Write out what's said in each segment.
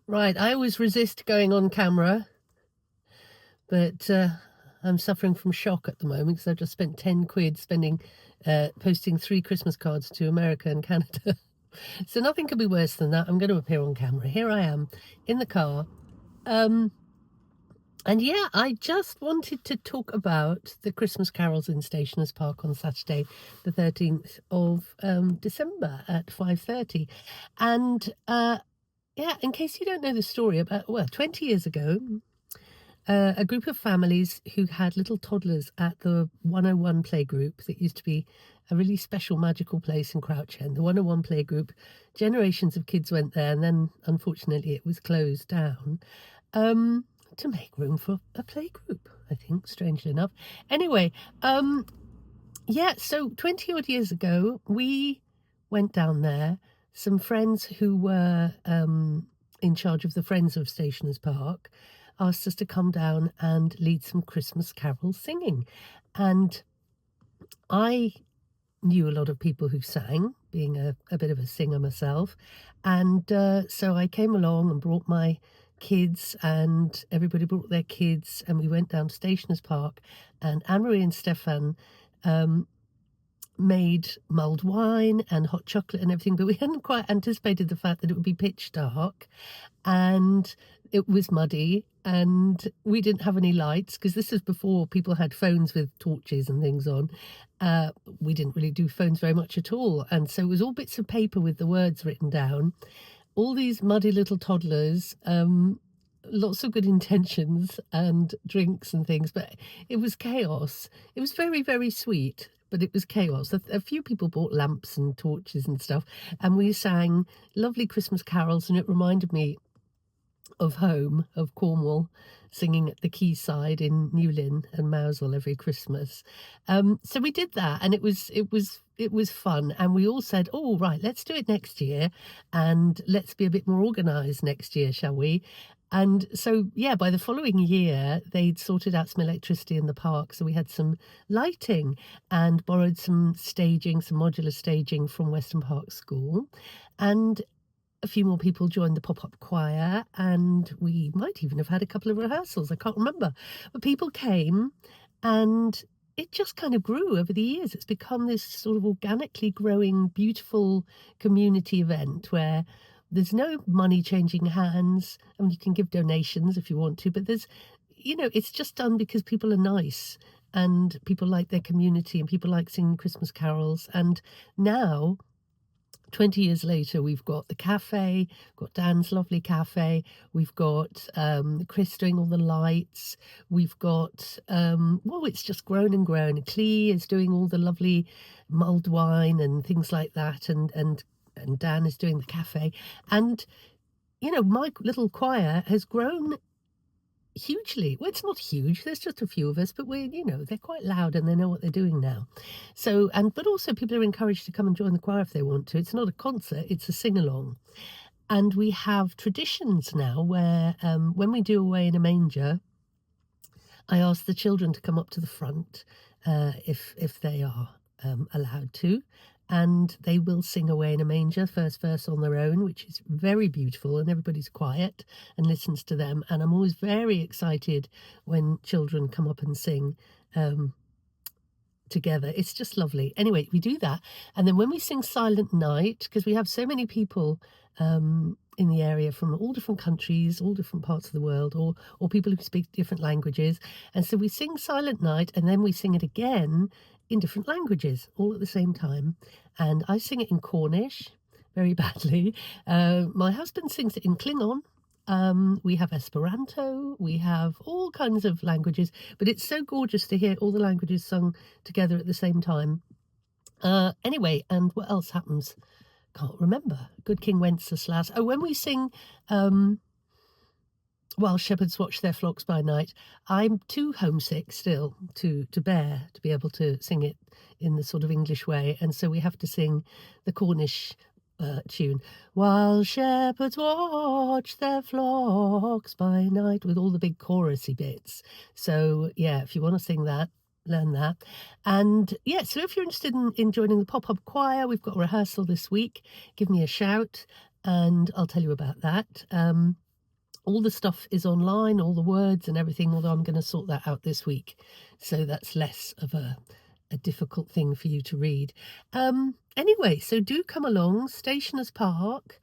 Right, I always resist going on camera, but I'm suffering from shock at the moment because I've just spent 10 quid posting 3 Christmas cards to America and Canada. So nothing could be worse than that. I'm going to appear on camera. Here I am in the car. And yeah, I just wanted to talk about the Christmas carols in Stationers Park on Saturday, the 13th of December at 5:30. And yeah, in case you don't know the story, 20 years ago, a group of families who had little toddlers at the 101 playgroup that used to be a really special magical place in Crouch End, the 101 playgroup, generations of kids went there, and then unfortunately it was closed down to make room for a playgroup, I think, strangely enough. Anyway, yeah, so 20 odd years ago, we went down there. Some friends who were in charge of the Friends of Stationers Park asked us to come down and lead some Christmas carol singing. And I knew a lot of people who sang, being a bit of a singer myself. And so I came along and brought my kids, and everybody brought their kids, and we went down to Stationers Park, and Anne-Marie and Stefan made mulled wine and hot chocolate and everything, but we hadn't quite anticipated the fact that it would be pitch dark and it was muddy and we didn't have any lights because this is before people had phones with torches and things on. We didn't really do phones very much at all, and so it was all bits of paper with the words written down. All these muddy little toddlers, lots of good intentions and drinks and things, but it was chaos. It was very, very sweet, but it was chaos. A few people bought lamps and torches and stuff, and we sang lovely Christmas carols, and it reminded me of home, of Cornwall, singing at the quayside in Newlyn and Mousehole every Christmas. So we did that, and it was fun. And we all said, "Oh, right, let's do it next year, and let's be a bit more organised next year, shall we?" And so, yeah, by the following year, they'd sorted out some electricity in the park, so we had some lighting and borrowed some staging, some modular staging from Weston Park School, and a few more people joined the pop-up choir, and we might even have had a couple of rehearsals, I can't remember. But people came, and it just kind of grew over the years. It's become this sort of organically growing, beautiful community event where there's no money changing hands. I mean, you can give donations if you want to, but it's just done because people are nice and people like their community and people like singing Christmas carols. And now, 20 years later, we've got the cafe, we've got Dan's lovely cafe, we've got Chris doing all the lights, we've got, it's just grown and grown. Clee is doing all the lovely mulled wine and things like that, and Dan is doing the cafe. And, my little choir has grown hugely. Well, it's not huge, there's just a few of us, but they're quite loud and they know what they're doing now. So, but also people are encouraged to come and join the choir if they want to. It's not a concert, it's a sing-along. And we have traditions now where when we do Away in a Manger, I ask the children to come up to the front if they are allowed to, and they will sing Away in a Manger, first verse on their own, which is very beautiful, and everybody's quiet and listens to them. And I'm always very excited when children come up and sing together. It's just lovely. Anyway, we do that, and then when we sing Silent Night, because we have so many people in the area from all different countries, all different parts of the world, or people who speak different languages, and so we sing Silent Night, and then we sing it again in different languages all at the same time. And I sing it in Cornish very badly. My husband sings it in Klingon. We have Esperanto, we have all kinds of languages, but it's so gorgeous to hear all the languages sung together at the same time. Anyway, and what else happens? Can't remember. Good King Wenceslas. Oh, when we sing While Shepherds Watch Their Flocks by Night, I'm too homesick still to bear to be able to sing it in the sort of English way, and so we have to sing the Cornish tune, While Shepherds Watch Their Flocks by Night, with all the big chorusy bits. So yeah, if you want to sing that, learn that. And yeah, so if you're interested in joining the pop-up choir, we've got a rehearsal this week. Give me a shout and I'll tell you about that. All the stuff is online, all the words and everything, although I'm going to sort that out this week. So that's less of a difficult thing for you to read. Anyway, so do come along, Stationers Park,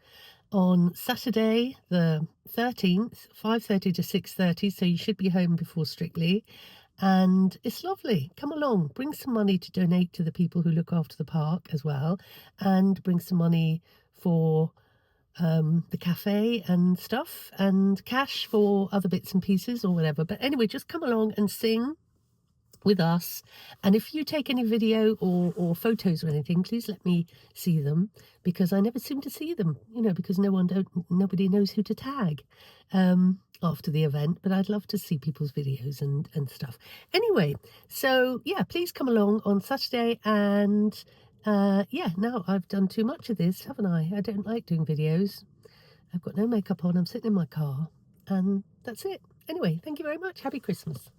on Saturday the 13th, 5:30 to 6:30, so you should be home before Strictly. And it's lovely. Come along, bring some money to donate to the people who look after the park as well, and bring some money for the cafe and stuff, and cash for other bits and pieces or whatever. But anyway, just come along and sing with us. And if you take any video or photos or anything, please let me see them, because I never seem to see them, because nobody knows who to tag after the event. But I'd love to see people's videos and stuff. Anyway, so yeah, please come along on Saturday. And yeah, now I've done too much of this, haven't I? I don't like doing videos. I've got no makeup on, I'm sitting in my car, and that's it. Anyway, thank you very much. Happy Christmas.